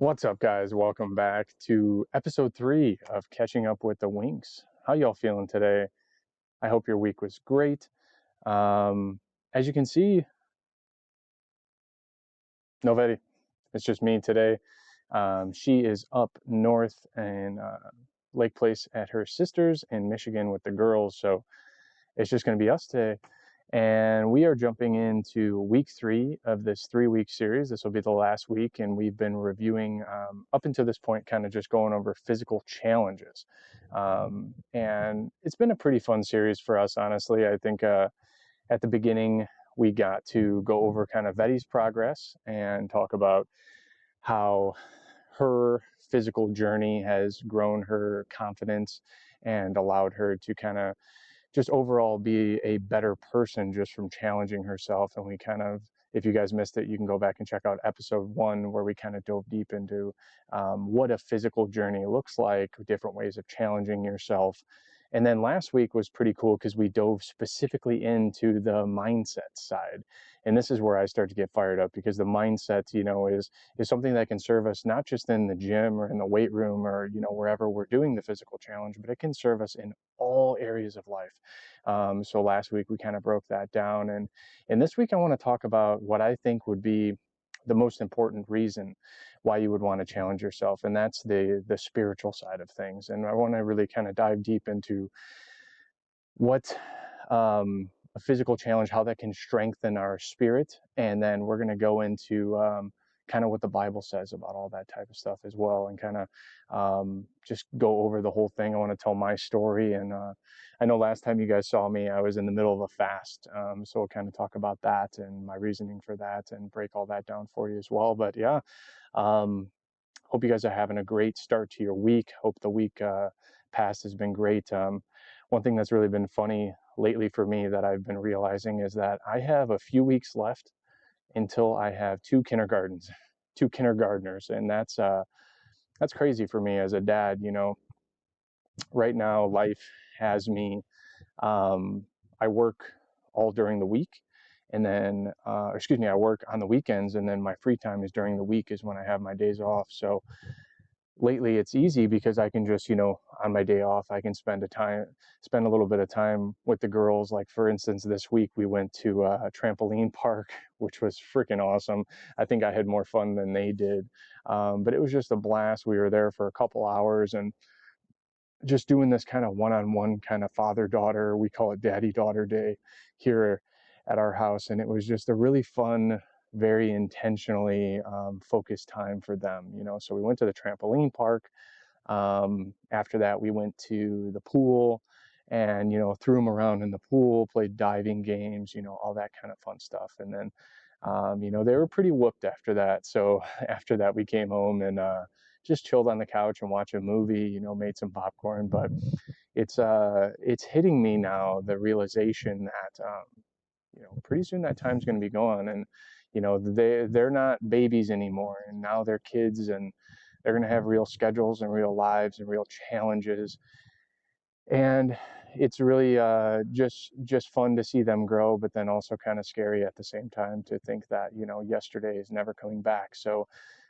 What's up, guys? Welcome back to episode 3 of Catching Up with the Winks. How y'all feeling today? I hope your week was great. As you can see, Noveti, it's just me today. She is up north in Lake Place at her sister's in Michigan with the girls, so it's just going to be us today. And we are jumping into week 3 of this 3-week series. This will be the last week, and we've been reviewing up until this point, kind of just going over physical challenges. And it's been a pretty fun series for us, honestly. I think at the beginning, we got to go over kind of Vetti's progress and talk about how her physical journey has grown her confidence and allowed her to kind of just overall be a better person just from challenging herself. And we kind of, if you guys missed it, you can go back and check out episode 1 where we kind of dove deep into what a physical journey looks like, different ways of challenging yourself. And then last week was pretty cool because we dove specifically into the mindset side. And this is where I start to get fired up, because the mindset, is something that can serve us not just in the gym or in the weight room or, wherever we're doing the physical challenge, but it can serve us in all areas of life. So last week we kind of broke that down. And this week I want to talk about what I think would be the most important reason why you would want to challenge yourself, and that's the spiritual side of things. And I want to really kind of dive deep into what a physical challenge, how that can strengthen our spirit, and then we're going to go into kind of what the Bible says about all that type of stuff as well, and kind of just go over the whole thing. I want to tell my story, and I know last time you guys saw me, I was in the middle of a fast, so we'll kind of talk about that and my reasoning for that and break all that down for you as well. But yeah, hope you guys are having a great start to your week. Hope the week past has been great. One thing that's really been funny lately for me that I've been realizing is that I have a few weeks left until I have two kindergartners, and that's crazy for me as a dad. Right now life has me. I work all during the week, and then, I work on the weekends, and then my free time is during the week is when I have my days off. So lately it's easy because I can just, on my day off, I can spend a little bit of time with the girls. Like, for instance, this week we went to a trampoline park, which was freaking awesome. I think I had more fun than they did. But it was just a blast. We were there for a couple hours and just doing this kind of one-on-one kind of father-daughter, we call it daddy-daughter day here at our house. And it was just a really fun, very intentionally focused time for them. So we went to the trampoline park. After that, we went to the pool and, threw them around in the pool, played diving games, all that kind of fun stuff. And then, they were pretty whooped after that. So after that, we came home and just chilled on the couch and watched a movie, made some popcorn. But it's hitting me now, the realization that, pretty soon that time's going to be gone. And, they're not babies anymore. And now they're kids, and they're going to have real schedules and real lives and real challenges. And it's really just fun to see them grow, but then also kind of scary at the same time to think that, yesterday is never coming back. So,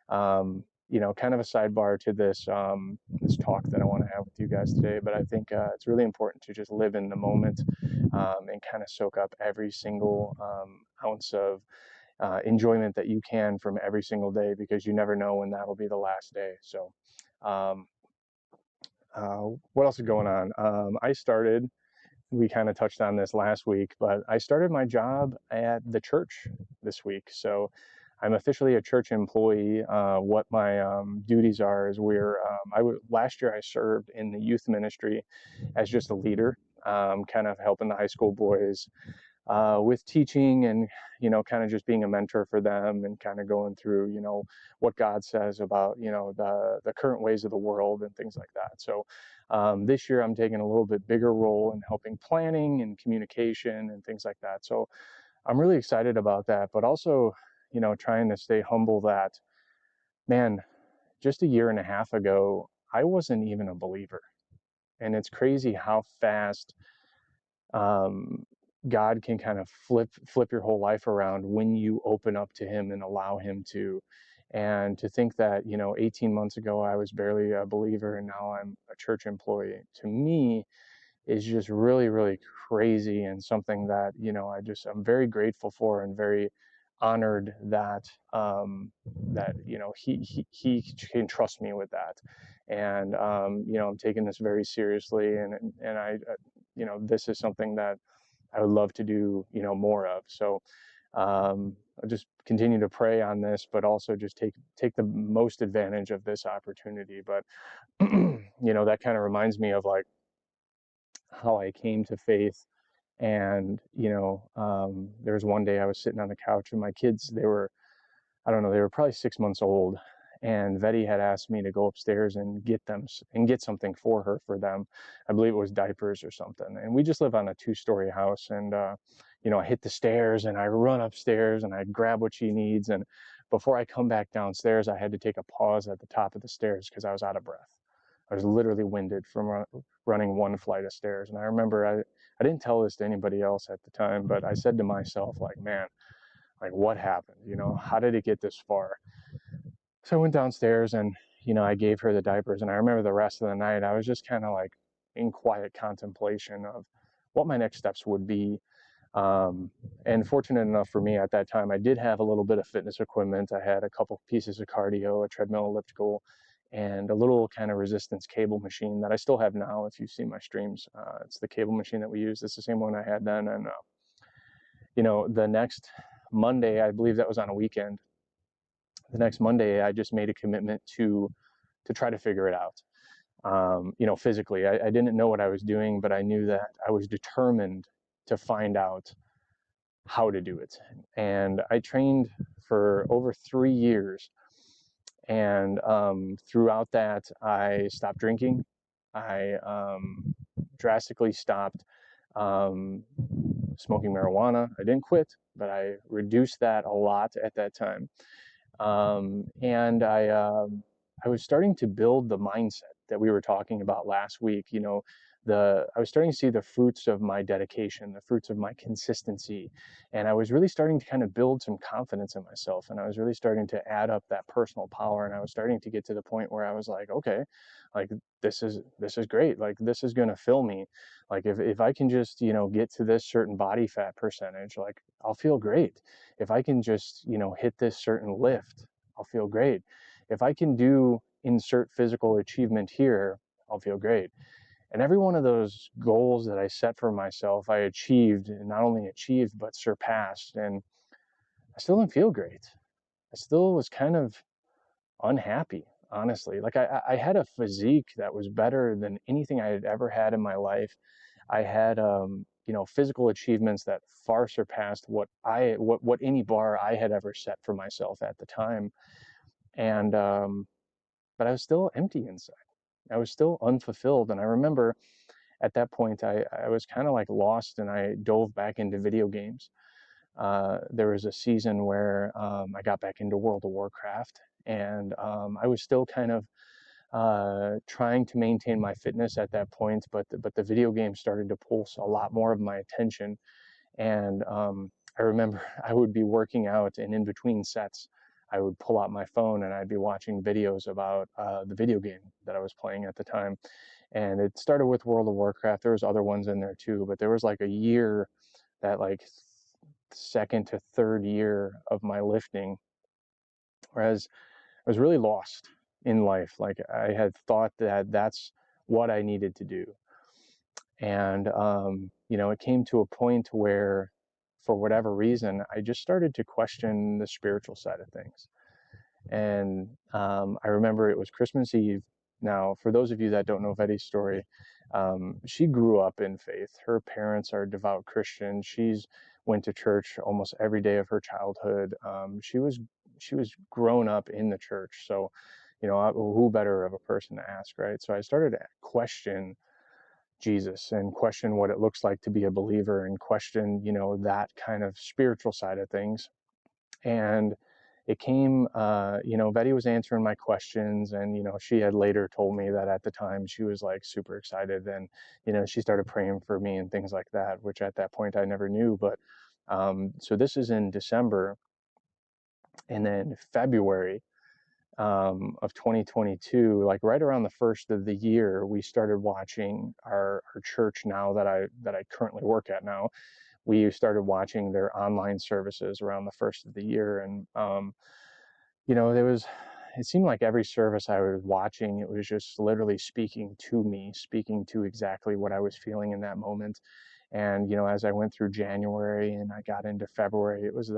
kind of a sidebar to this talk that I want to have with you guys today. But I think it's really important to just live in the moment and kind of soak up every single ounce of enjoyment that you can from every single day, because you never know when that will be the last day. So, um, what else is going on? We kind of touched on this last week, but I started my job at the church this week. So I'm officially a church employee. What my duties are is last year I served in the youth ministry as just a leader, kind of helping the high school boys with teaching and, kind of just being a mentor for them and kind of going through, what God says about, the current ways of the world and things like that. So this year I'm taking a little bit bigger role in helping planning and communication and things like that. So I'm really excited about that, but also, trying to stay humble that, man, just a year and a half ago, I wasn't even a believer. And it's crazy how fast um, God can kind of flip your whole life around when you open up to Him and allow Him to And to think that, 18 months ago I was barely a believer and now I'm a church employee, to me is just really, really crazy, and something that, I'm very grateful for and very honored that, he can trust me with that. And, I'm taking this very seriously, and this is something that I would love to do, more of. So, I'll just continue to pray on this, but also just take the most advantage of this opportunity. But, that kind of reminds me of like how I came to faith. And, there was one day I was sitting on the couch and my kids, I don't know, they were probably 6 months old. And Vetty had asked me to go upstairs and get something for her, for them. I believe it was diapers or something. And we just live on a 2-story house. And, I hit the stairs and I run upstairs and I grab what she needs. And before I come back downstairs, I had to take a pause at the top of the stairs because I was out of breath. I was literally winded from running one flight of stairs. And I remember I didn't tell this to anybody else at the time, but I said to myself, like, man, like, what happened? How did it get this far? So I went downstairs and, I gave her the diapers. And I remember the rest of the night, I was just kind of like in quiet contemplation of what my next steps would be. And fortunate enough for me at that time, I did have a little bit of fitness equipment. I had a couple pieces of cardio, a treadmill, elliptical, and a little kind of resistance cable machine that I still have now. If you see my streams, it's the cable machine that we use. It's the same one I had then. And, the next Monday, I believe that was on a weekend. The next Monday, I just made a commitment to try to figure it out. Physically, I didn't know what I was doing, but I knew that I was determined to find out how to do it. And I trained for over 3 years. And throughout that, I stopped drinking. I drastically stopped smoking marijuana. I didn't quit, but I reduced that a lot at that time. And I was starting to build the mindset that we were talking about last week. I was starting to see the fruits of my dedication, the fruits of my consistency, and I was really starting to kind of build some confidence in myself, and I was really starting to add up that personal power, and I was starting to get to the point where I was like, okay, like this is great, like this is going to fill me, like if I can just get to this certain body fat percentage, like I'll feel great. If I can just hit this certain lift, I'll feel great. If I can do insert physical achievement here, I'll feel great. And every one of those goals that I set for myself, I achieved, and not only achieved, but surpassed. And I still didn't feel great. I still was kind of unhappy, honestly. Like I had a physique that was better than anything I had ever had in my life. I had, physical achievements that far surpassed what any bar I had ever set for myself at the time. And, but I was still empty inside. I was still unfulfilled. And I remember at that point, I was kind of like lost, and I dove back into video games. There was a season where I got back into World of Warcraft, and I was still kind of trying to maintain my fitness at that point, but the video game started to pull a lot more of my attention. And I remember I would be working out, and in between sets, I would pull out my phone and I'd be watching videos about the video game that I was playing at the time. And it started with World of Warcraft. There was other ones in there too, but there was like a year, that like second to third year of my lifting, whereas I was really lost in life. Like I had thought that that's what I needed to do. And, it came to a point where, for whatever reason, I just started to question the spiritual side of things. And I remember it was Christmas Eve. Now, for those of you that don't know Vetty's story, she grew up in faith. Her parents are devout Christians. She's went to church almost every day of her childhood. She was grown up in the church. So, who better of a person to ask, right? So I started to question Jesus and question what it looks like to be a believer, and question, that kind of spiritual side of things. And it came, Vetty was answering my questions, and, she had later told me that at the time she was like super excited, and, she started praying for me and things like that, which at that point I never knew. But so this is in December, and then February, of 2022, like right around the first of the year, we started watching our church now that I currently work at now. We started watching their online services around the first of the year, and it seemed like every service I was watching, it was just literally speaking to me, speaking to exactly what I was feeling in that moment. And as I went through January and I got into February, it was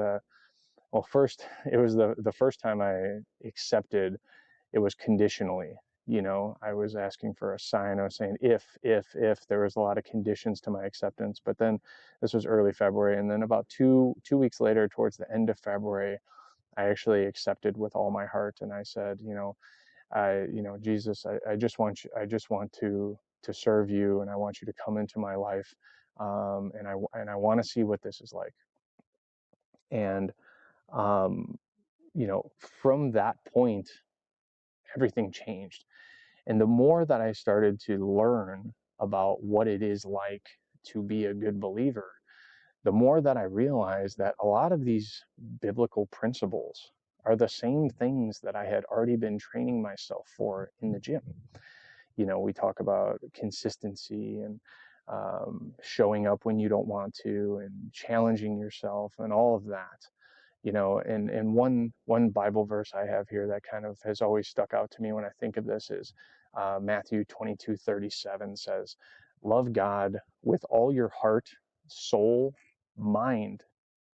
first, it was the first time I accepted. It was conditionally. I was asking for a sign. I was saying if there was a lot of conditions to my acceptance. But then this was early February, and then about two weeks later, towards the end of February, I actually accepted with all my heart, and I said, Jesus, I just want you, I just want to serve you, and I want you to come into my life, and I want to see what this is like. And from that point, everything changed. And the more that I started to learn about what it is like to be a good believer, the more that I realized that a lot of these biblical principles are the same things that I had already been training myself for in the gym. We talk about consistency and showing up when you don't want to, and challenging yourself, and all of that. And one Bible verse I have here that kind of has always stuck out to me when I think of this is Matthew 22:37 says, "Love God with all your heart, soul, mind,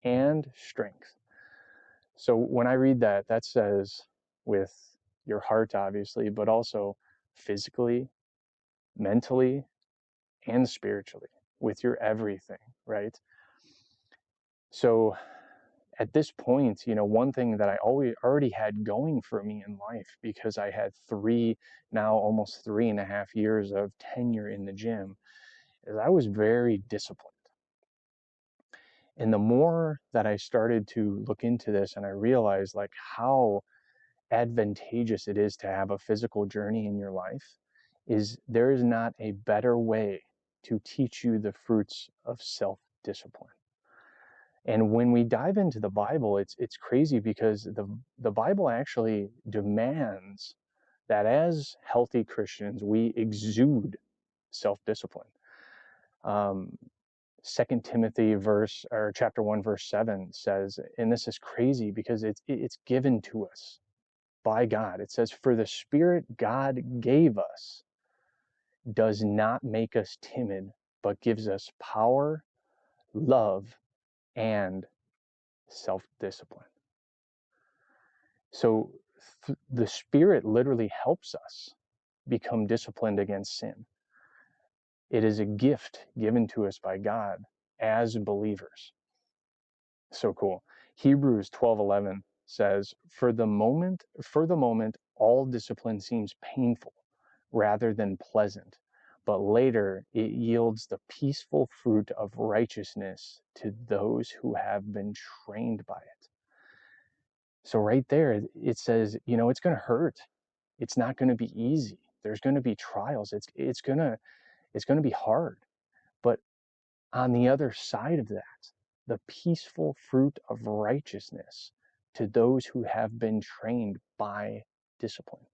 and strength." So when I read that, that says with your heart, obviously, but also physically, mentally, and spiritually, with your everything, right? So at this point, one thing that I already had going for me in life, because I had almost 3.5 years of tenure in the gym, is I was very disciplined. And the more that I started to look into this, and I realized like how advantageous it is to have a physical journey in your life, is there is not a better way to teach you the fruits of self-discipline. And when we dive into the Bible, it's crazy, because the Bible actually demands that as healthy Christians, we exude self-discipline. 2 Timothy chapter 1 verse 7 says, and this is crazy because it's given to us by God. It says, "For the Spirit God gave us does not make us timid, but gives us power, love, and self-discipline." So the Spirit literally helps us become disciplined against sin. It is a gift given to us by God as believers. So cool. Hebrews 12:11 says, for the moment, all discipline seems painful rather than pleasant, but later it yields the peaceful fruit of righteousness to those who have been trained by it. So right there, it says, it's going to hurt. It's not going to be easy. There's going to be trials. It's going to be hard. But on the other side of that, the peaceful fruit of righteousness to those who have been trained by discipline.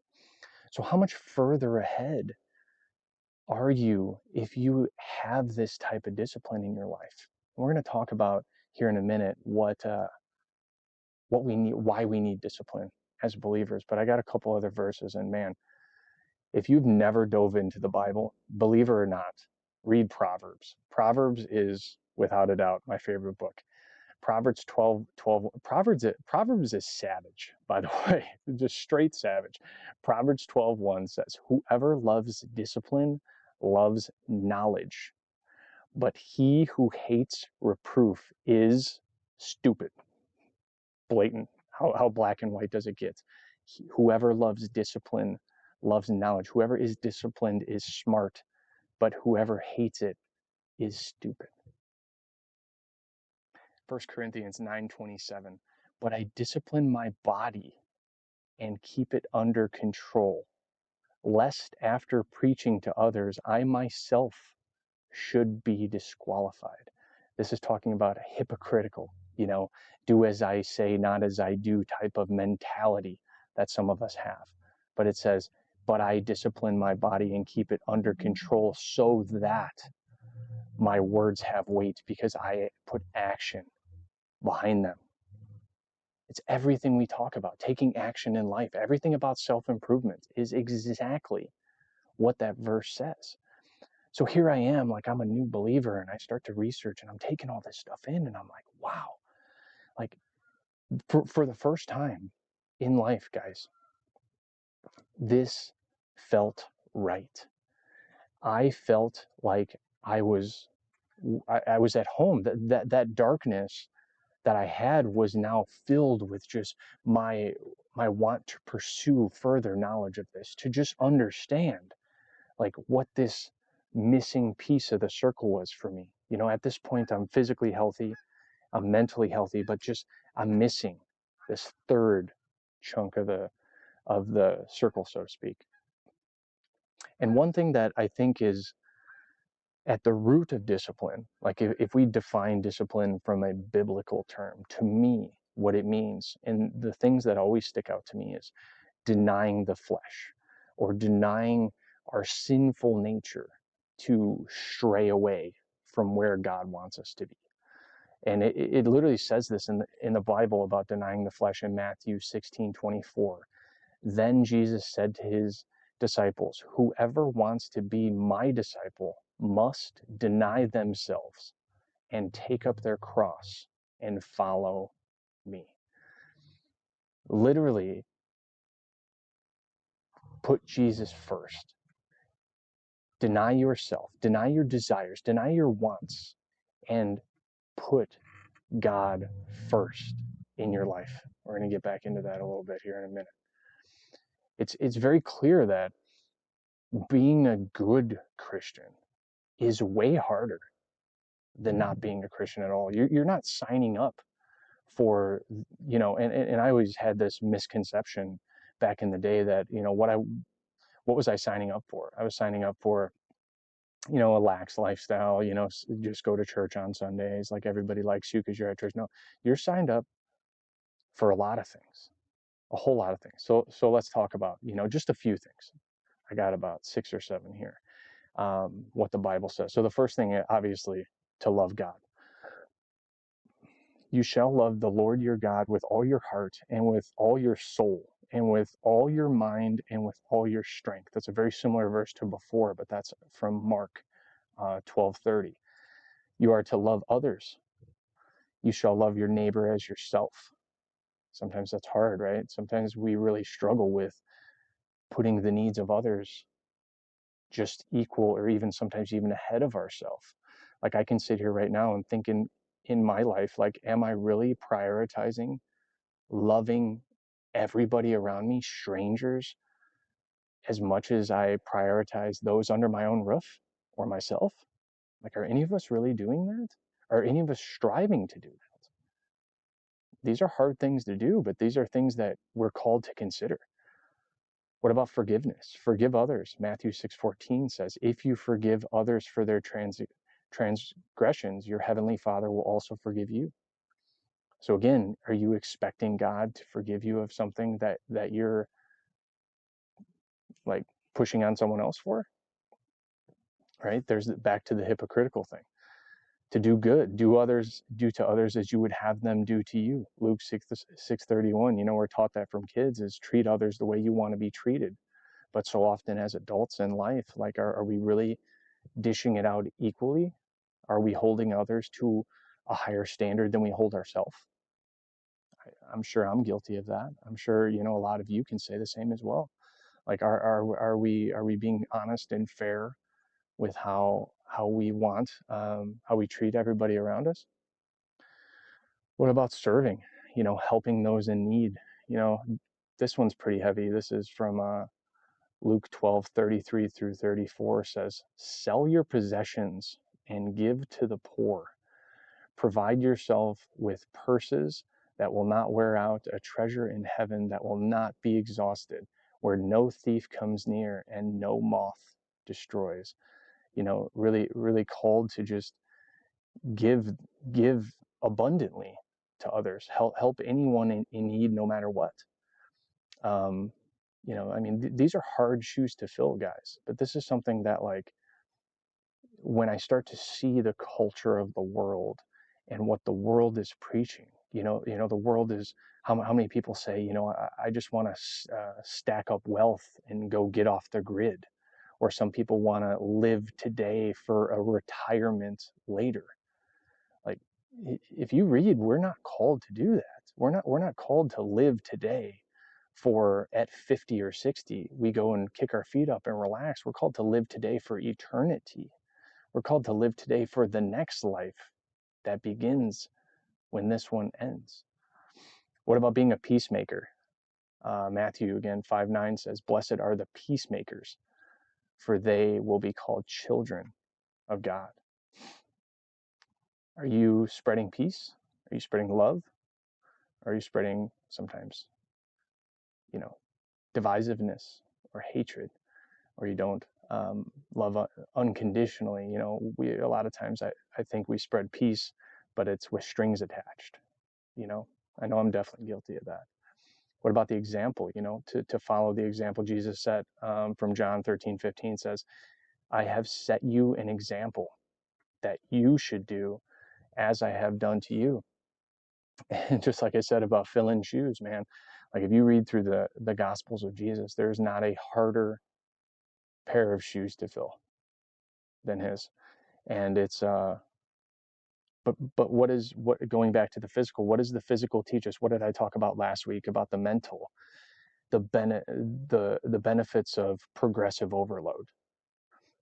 So how much further ahead are you if you have this type of discipline in your life? We're going to talk about here in a minute what we need, why we need discipline as believers. But I got a couple other verses, and man, if you've never dove into the Bible, believe it or not, read Proverbs. Proverbs is without a doubt my favorite book. Proverbs 12:12. Proverbs is savage, by the way, just straight savage. Proverbs 12:1 says, "Whoever loves discipline loves knowledge, but he who hates reproof is stupid." Blatant. How black and white does it get? Whoever loves discipline loves knowledge. Whoever is disciplined is smart, but whoever hates it is stupid. 1 Corinthians 9:27, "But I discipline my body and keep it under control, lest after preaching to others, I myself should be disqualified." This is talking about a hypocritical, do as I say, not as I do type of mentality. that some of us have. But it says, but I discipline my body and keep it under control so that my words have weight because I put action behind them. It's everything we talk about, taking action in life. Everything about self-improvement is exactly what that verse says. So here I am, like I'm a new believer, and I start to research and I'm taking all this stuff in, and I'm like, wow, like for the first time in life, guys, this felt right. I felt like I was at home. That darkness that I had was now filled with just my want to pursue further knowledge of this, to just understand like what this missing piece of the circle was for me. You know, at this point I'm physically healthy, I'm mentally healthy, but just I'm missing this third chunk of the circle, so to speak. And one thing that I think is at the root of discipline, like if we define discipline from a biblical term, to me, what it means, and the things that always stick out to me is denying the flesh, or denying our sinful nature to stray away from where God wants us to be. And it literally says this in the Bible about denying the flesh in Matthew 16:24. Then Jesus said to his disciples, whoever wants to be my disciple must deny themselves and take up their cross and follow me. Literally, put Jesus first. Deny yourself, deny your desires, deny your wants, and put God first in your life. We're going to get back into that a little bit here in a minute. It's very clear that being a good Christian is way harder than not being a Christian at all. You're not signing up for, you know, and I always had this misconception back in the day that, you know, what was I signing up for? I was signing up for, you know, a lax lifestyle, you know, just go to church on Sundays, like everybody likes you because you're at church. No, you're signed up for a lot of things, a whole lot of things. So let's talk about, you know, just a few things. I got about 6 or 7 here. What the Bible says. So the first thing, obviously, to love God. You shall love the Lord your God with all your heart and with all your soul and with all your mind and with all your strength. That's a very similar verse to before, but that's from Mark 12:30. You are to love others. You shall love your neighbor as yourself. Sometimes that's hard, right? Sometimes we really struggle with putting the needs of others just equal or even sometimes even ahead of ourselves. Like I can sit here right now and thinking in my life, like, am I really prioritizing loving everybody around me, strangers, as much as I prioritize those under my own roof or myself? Like, are any of us really doing that? Are any of us striving to do that? These are hard things to do, but these are things that we're called to consider. What about forgiveness? Forgive others. Matthew 6:14 says, if you forgive others for their transgressions, your heavenly Father will also forgive you. So again, are you expecting God to forgive you of something that you're like pushing on someone else for? Right? There's back to the hypocritical thing. To do good, do to others as you would have them do to you. Luke 6:31, you know, we're taught that from kids, is treat others the way you want to be treated. But so often as adults in life, like, are we really dishing it out equally? Are we holding others to a higher standard than we hold ourselves? I'm sure I'm guilty of that. I'm sure, you know, a lot of you can say the same as well. Like, are we being honest and fair with how we want, how we treat everybody around us? What about serving? You know, helping those in need. You know, this one's pretty heavy. This is from Luke 12:33 through 34 says, sell your possessions and give to the poor. Provide yourself with purses that will not wear out, a treasure in heaven that will not be exhausted, where no thief comes near and no moth destroys. You know, really, really called to just give abundantly to others. Help anyone in need, no matter what. Um, I mean, these are hard shoes to fill, guys. But this is something that, like, when I start to see the culture of the world and what the world is preaching, the world is how many people say, I just want to stack up wealth and go get off the grid, or some people want to live today for a retirement later. Like, if you read, we're not called to do that. We're not called to live today for at 50 or 60 we go and kick our feet up and relax. We're called to live today for eternity. We're called to live today for the next life that begins when this one ends. What about being a peacemaker? Matthew, again, 5:9 says, "Blessed are the peacemakers, for they will be called children of God." Are you spreading peace? Are you spreading love? Are you spreading sometimes, you know, divisiveness or hatred, or you don't love unconditionally? We a lot of times I think we spread peace, but it's with strings attached. I know I'm definitely guilty of that. What about the example? To follow the example Jesus set from John 13:15 says, "I have set you an example that you should do as I have done to you." And just like I said about filling shoes, man, like if you read through the Gospels of Jesus, there's not a harder pair of shoes to fill than his. And it's but what going back to the physical, what does the physical teach us? What did I talk about last week about the mental, the benefits of progressive overload?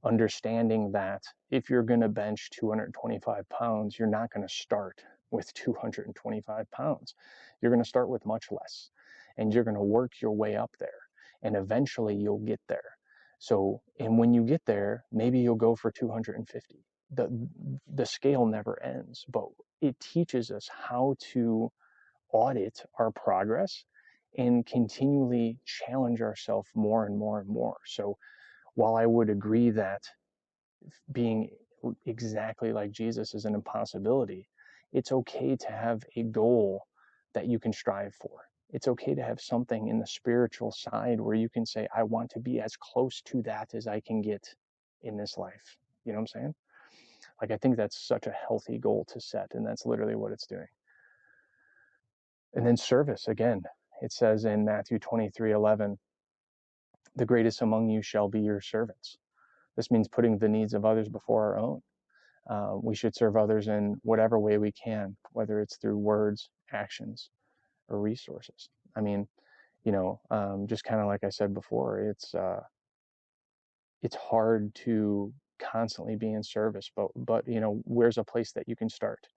Understanding that if you're going to bench 225 pounds, you're not going to start with 225 pounds. You're going to start with much less, and you're going to work your way up there, and eventually you'll get there. So, and when you get there, maybe you'll go for 250. The scale never ends, but it teaches us how to audit our progress and continually challenge ourselves more and more and more. So while I would agree that being exactly like Jesus is an impossibility, it's okay to have a goal that you can strive for. It's okay to have something in the spiritual side where you can say, I want to be as close to that as I can get in this life. You know what I'm saying? Like, I think that's such a healthy goal to set, and that's literally what it's doing. And then service, again, it says in Matthew 23:11, "The greatest among you shall be your servants." This means putting the needs of others before our own. We should serve others in whatever way we can, whether it's through words, actions, or resources. I mean, just kind of like I said before, it's hard to constantly be in service, but where's a place that you can start?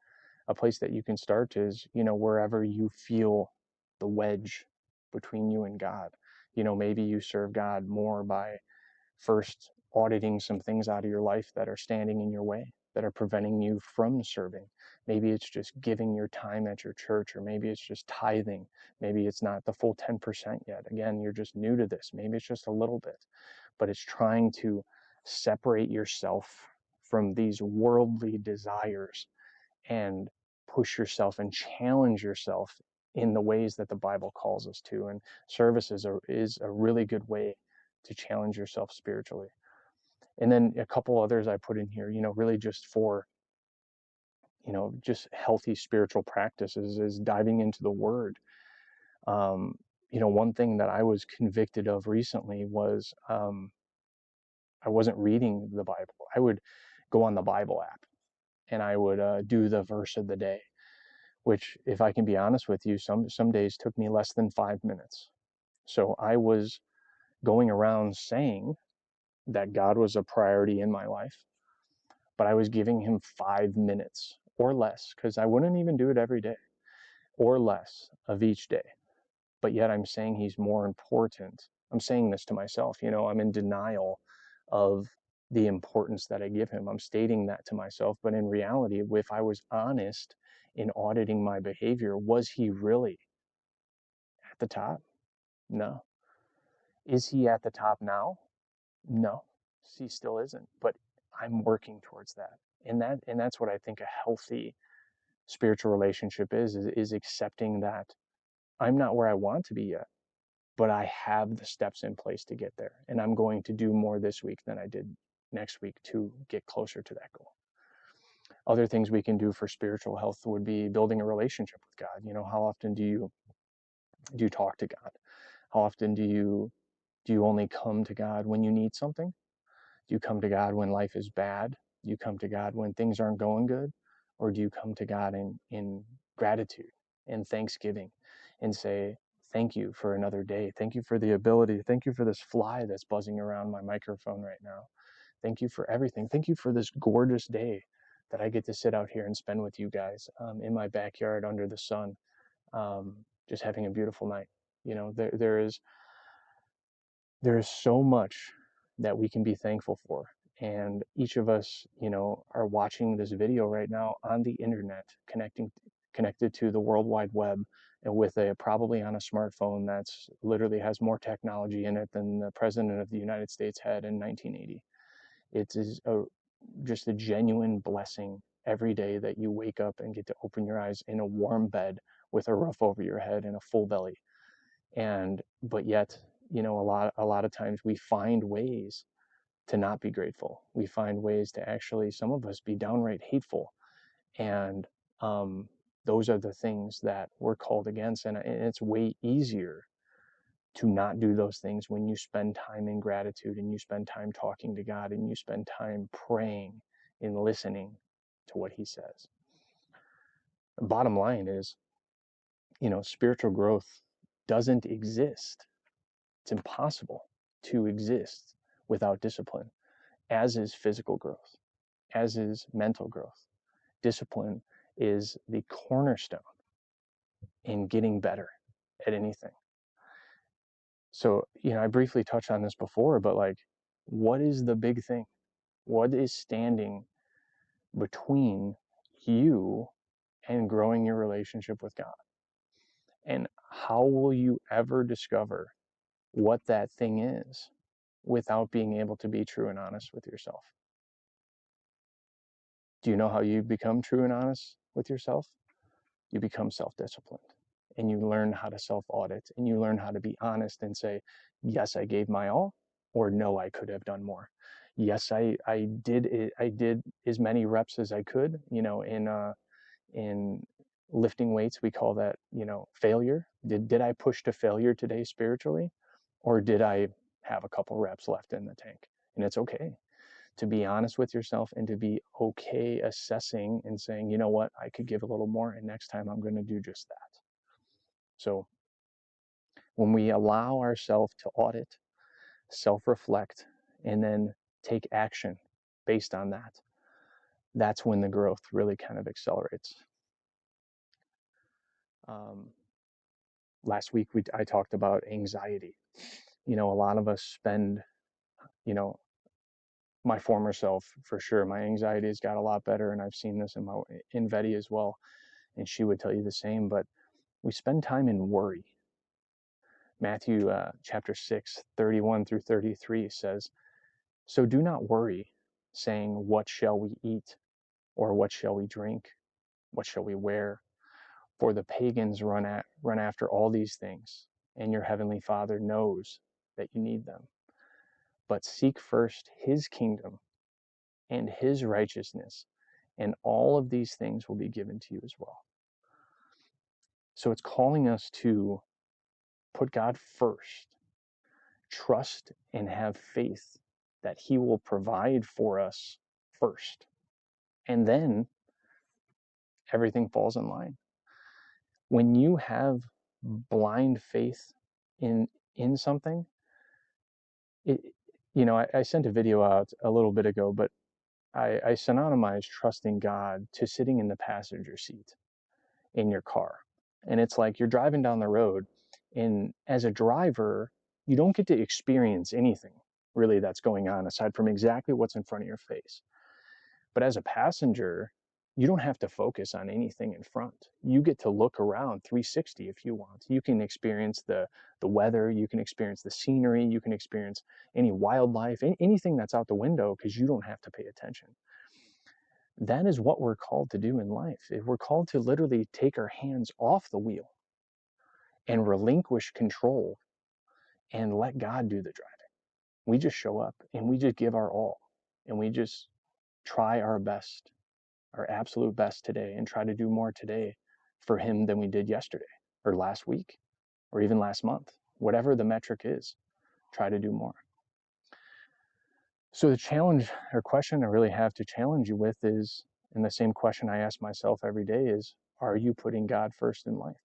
A place that you can start is, wherever you feel the wedge between you and God. Maybe you serve God more by first auditing some things out of your life that are standing in your way, that are preventing you from serving. Maybe it's just giving your time at your church, or maybe it's just tithing. Maybe it's not the full 10% yet. Again, you're just new to this. Maybe it's just a little bit, but it's trying to separate yourself from these worldly desires and push yourself and challenge yourself in the ways that the Bible calls us to. And service is a really good way to challenge yourself spiritually. And then a couple others I put in here, really just for, just healthy spiritual practices, is diving into the Word. One thing that I was convicted of recently was I wasn't reading the Bible. I would go on the Bible app and I would do the verse of the day, which, if I can be honest with you, some days took me less than 5 minutes. So I was going around saying that God was a priority in my life, but I was giving him 5 minutes or less, because I wouldn't even do it every day, or less of each day. But yet I'm saying he's more important. I'm saying this to myself, I'm in denial of the importance that I give him. I'm stating that to myself, but in reality, if I was honest in auditing my behavior, was he really at the top? No. Is he at the top now? No, he still isn't, but I'm working towards that. And that's what I think a healthy spiritual relationship is accepting that I'm not where I want to be yet, but I have the steps in place to get there. And I'm going to do more this week than I did next week to get closer to that goal. Other things we can do for spiritual health would be building a relationship with God. How often do you talk to God? How often do you only come to God when you need something? Do you come to God when life is bad? Do you come to God when things aren't going good? Or do you come to God in gratitude and thanksgiving and say, thank you for another day. Thank you for the ability. Thank you for this fly that's buzzing around my microphone right now. Thank you for everything. Thank you for this gorgeous day that I get to sit out here and spend with you guys in my backyard under the sun, just having a beautiful night. There is so much that we can be thankful for. And each of us, are watching this video right now on the internet, connected to the World Wide Web, and with probably on a smartphone that's literally has more technology in it than the President of the United States had in 1980. It is just a genuine blessing every day that you wake up and get to open your eyes in a warm bed with a roof over your head and a full belly. But yet, a lot of times we find ways to not be grateful. We find ways to actually, some of us, be downright hateful. And those are the things that we're called against. And it's way easier to not do those things when you spend time in gratitude and you spend time talking to God and you spend time praying and listening to what He says. The bottom line is, spiritual growth doesn't exist. It's impossible to exist without discipline, as is physical growth, as is mental growth. Discipline is the cornerstone in getting better at anything. So, I briefly touched on this before, but what is the big thing? What is standing between you and growing your relationship with God? And how will you ever discover what that thing is without being able to be true and honest with yourself? Do you know how you become true and honest with yourself? You become self-disciplined, and you learn how to self-audit, and you learn how to be honest and say, yes, I gave my all, or no, I could have done more. Yes, I did as many reps as I could. In lifting weights, we call that, failure. Did I push to failure today spiritually, or did I have a couple reps left in the tank? And it's okay to be honest with yourself and to be okay assessing and saying, you know what, I could give a little more, and next time I'm going to do just that. So when we allow ourselves to audit, self-reflect, and then take action based on that, that's when the growth really kind of accelerates. Last week I talked about anxiety. A lot of us spend, my former self, for sure, my anxiety has got a lot better, and I've seen this in Vetty as well, and she would tell you the same. But we spend time in worry. Matthew chapter 6, 31 through 33 says, so do not worry, saying, what shall we eat? Or what shall we drink? What shall we wear? For the pagans run after all these things, and your heavenly Father knows that you need them. But seek first His kingdom and His righteousness, and all of these things will be given to you as well. So it's calling us to put God first, trust and have faith that He will provide for us first. And then everything falls in line. When you have blind faith in something, I sent a video out a little bit ago, but I synonymized trusting God to sitting in the passenger seat in your car. And it's like you're driving down the road, and as a driver, you don't get to experience anything really that's going on aside from exactly what's in front of your face. But as a passenger, you don't have to focus on anything in front. You get to look around 360 if you want. You can experience the weather, you can experience the scenery, you can experience any wildlife, anything that's out the window, because you don't have to pay attention. That is what we're called to do in life. We're called to literally take our hands off the wheel and relinquish control and let God do the driving. We just show up and we just give our all, and we just try our best, our absolute best today, and try to do more today for him than we did yesterday or last week or even last month. Whatever the metric is, try to do more. So the challenge or question I really have to challenge you with is, and the same question I ask myself every day is, are you putting God first in life?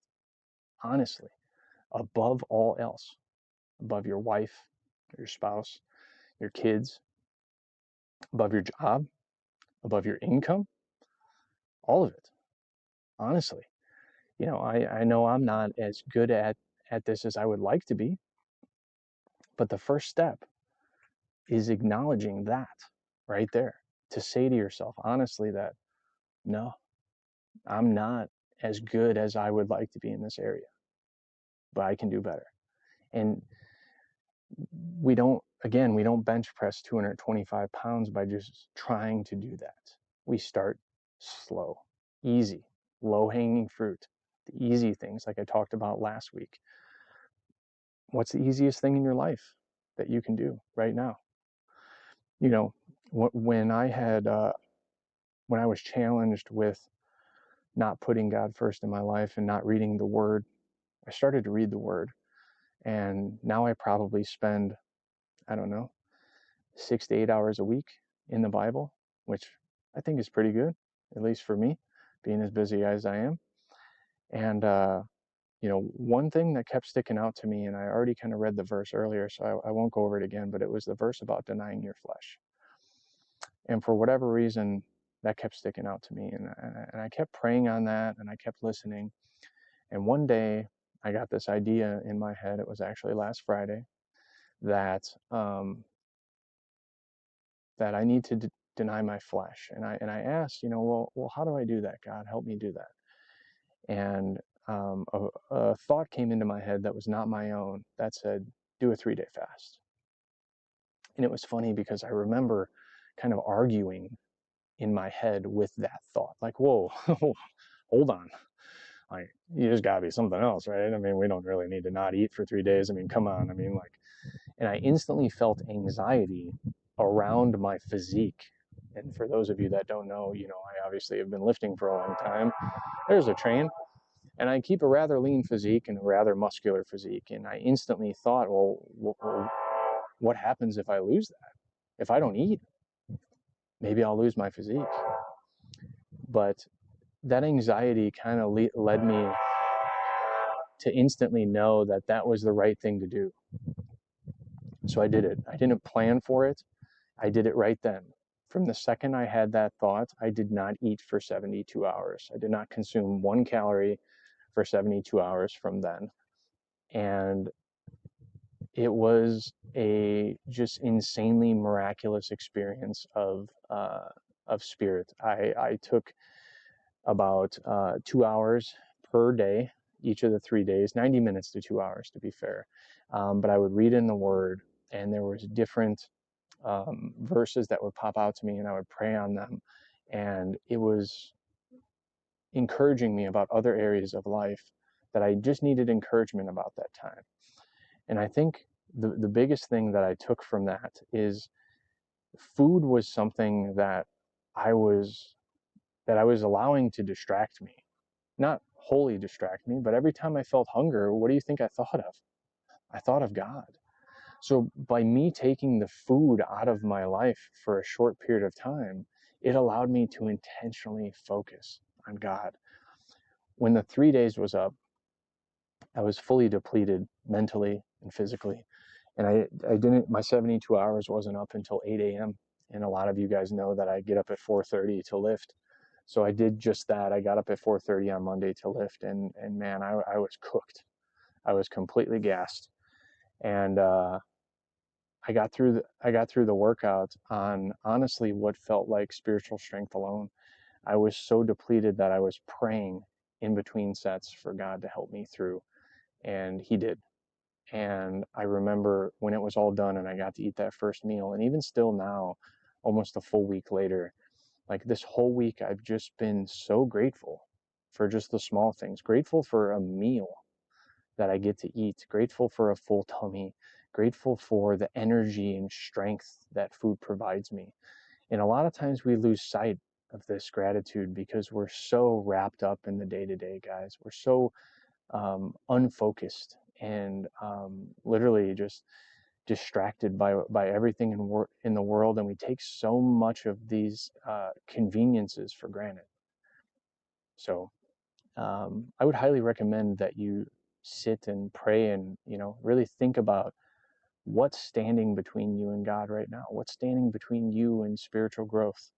Honestly, above all else, above your wife, your spouse, your kids, above your job, above your income, all of it. Honestly, I know I'm not as good at this as I would like to be, but the first step is acknowledging that right there, to say to yourself honestly that, no, I'm not as good as I would like to be in this area, but I can do better. And we don't bench press 225 pounds by just trying to do that. We start slow, easy, low hanging fruit, the easy things like I talked about last week. What's the easiest thing in your life that you can do right now? When I was challenged with not putting God first in my life and not reading the Word, I started to read the Word. And now I probably spend, I don't know, 6 to 8 hours a week in the Bible, which I think is pretty good, at least for me, being as busy as I am. And, one thing that kept sticking out to me, and I already kind of read the verse earlier, so I won't go over it again, but it was the verse about denying your flesh. And for whatever reason, that kept sticking out to me. And I kept praying on that, and I kept listening. And one day I got this idea in my head. It was actually last Friday that that I need to deny my flesh. And I asked, well, how do I do that? God, help me do that. And a thought came into my head that was not my own that said, do a 3-day fast. And it was funny because I remember kind of arguing in my head with that thought, like, whoa, hold on. Like, you just gotta be something else, right? I mean, we don't really need to not eat for 3 days. I mean, come on. I mean, like, and I instantly felt anxiety around my physique. And for those of you that don't know, I obviously have been lifting for a long time. There's a train. And I keep a rather lean physique and a rather muscular physique. And I instantly thought, well, what happens if I lose that? If I don't eat, maybe I'll lose my physique. But that anxiety kind of led me to instantly know that that was the right thing to do. So I did it. I didn't plan for it. I did it right then. From the second I had that thought, I did not eat for 72 hours. I did not consume 1 calorie for 72 hours from then. And it was a just insanely miraculous experience of spirit. I took about 2 hours per day, each of the 3 days, 90 minutes to 2 hours to be fair. But I would read in the Word, and there was different verses that would pop out to me, and I would pray on them. And it was encouraging me about other areas of life that I just needed encouragement about that time. And I think the biggest thing that I took from that is food was something that I was allowing to distract me. Not wholly distract me, but every time I felt hunger, what do you think I thought of? I thought of God. So by me taking the food out of my life for a short period of time, it allowed me to intentionally focus on God. When the 3 days was up, I was fully depleted mentally and physically. And I didn't, my 72 hours wasn't up until 8 a.m. And a lot of you guys know that I get up at 4:30 to lift. So I did just that. I got up at 4:30 on Monday to lift, and man, I was cooked. I was completely gassed. And I got through the workout on honestly what felt like spiritual strength alone. I was so depleted that I was praying in between sets for God to help me through, and He did. And I remember when it was all done and I got to eat that first meal, and even still now, almost a full week later, like this whole week, I've just been so grateful for just the small things, grateful for a meal that I get to eat, grateful for a full tummy, grateful for the energy and strength that food provides me. And a lot of times we lose sight of this gratitude because we're so wrapped up in the day-to-day, guys. We're so unfocused and literally just distracted by everything in the world, and we take so much of these conveniences for granted. So I would highly recommend that you sit and pray and really think about what's standing between you and God right now. What's standing between you and spiritual growth,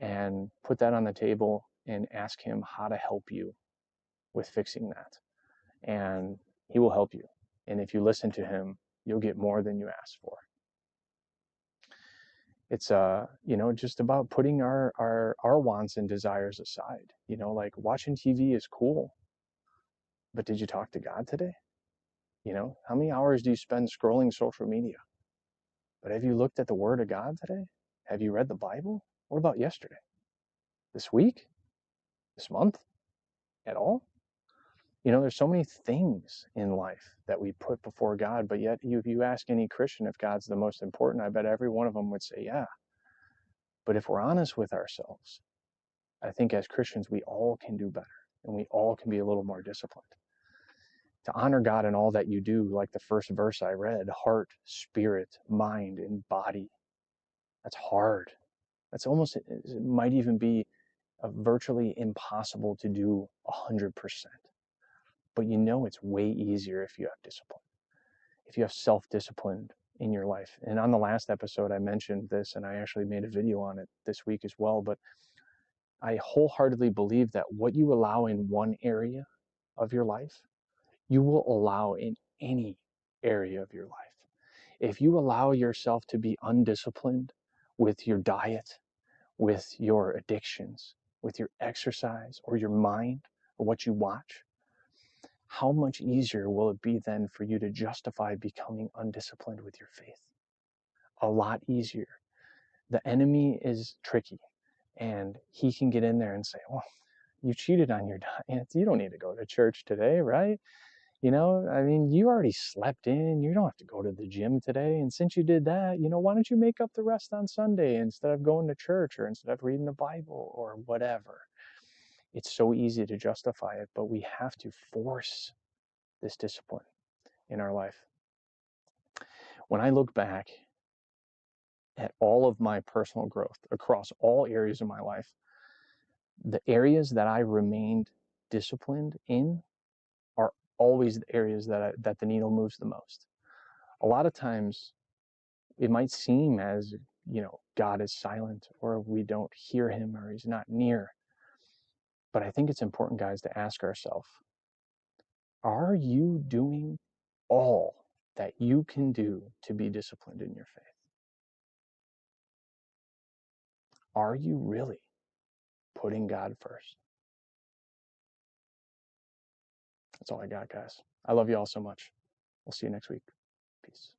and put that on the table and ask Him how to help you with fixing that. And He will help you. And if you listen to Him, you'll get more than you ask for. It's just about putting our wants and desires aside. Like watching TV is cool, but did you talk to God today? How many hours do you spend scrolling social media? But have you looked at the Word of God today? Have you read the Bible? What about yesterday? This week? This month? At all? There's so many things in life that we put before God, but yet if you ask any Christian if God's the most important, I bet every one of them would say, yeah. But if we're honest with ourselves, I think as Christians, we all can do better, and we all can be a little more disciplined. To honor God in all that you do, like the first verse I read, heart, spirit, mind, and body. That's hard. It might even be virtually impossible to do 100%. But it's way easier if you have discipline, if you have self-discipline in your life. And on the last episode, I mentioned this, and I actually made a video on it this week as well. But I wholeheartedly believe that what you allow in one area of your life, you will allow in any area of your life. If you allow yourself to be undisciplined with your diet, with your addictions, with your exercise, or your mind, or what you watch, how much easier will it be then for you to justify becoming undisciplined with your faith? A lot easier. The enemy is tricky, and he can get in there and say, well, you cheated on your diet. You don't need to go to church today, right? You already slept in. You don't have to go to the gym today. And since you did that, why don't you make up the rest on Sunday instead of going to church, or instead of reading the Bible, or whatever? It's so easy to justify it, but we have to force this discipline in our life. When I look back at all of my personal growth across all areas of my life, the areas that I remained disciplined in are always the areas that the needle moves the most. A lot of times it might seem as, God is silent, or we don't hear Him, or He's not near. But I think it's important, guys, to ask ourselves, are you doing all that you can do to be disciplined in your faith? Are you really putting God first? That's all I got, guys. I love you all so much. We'll see you next week. Peace.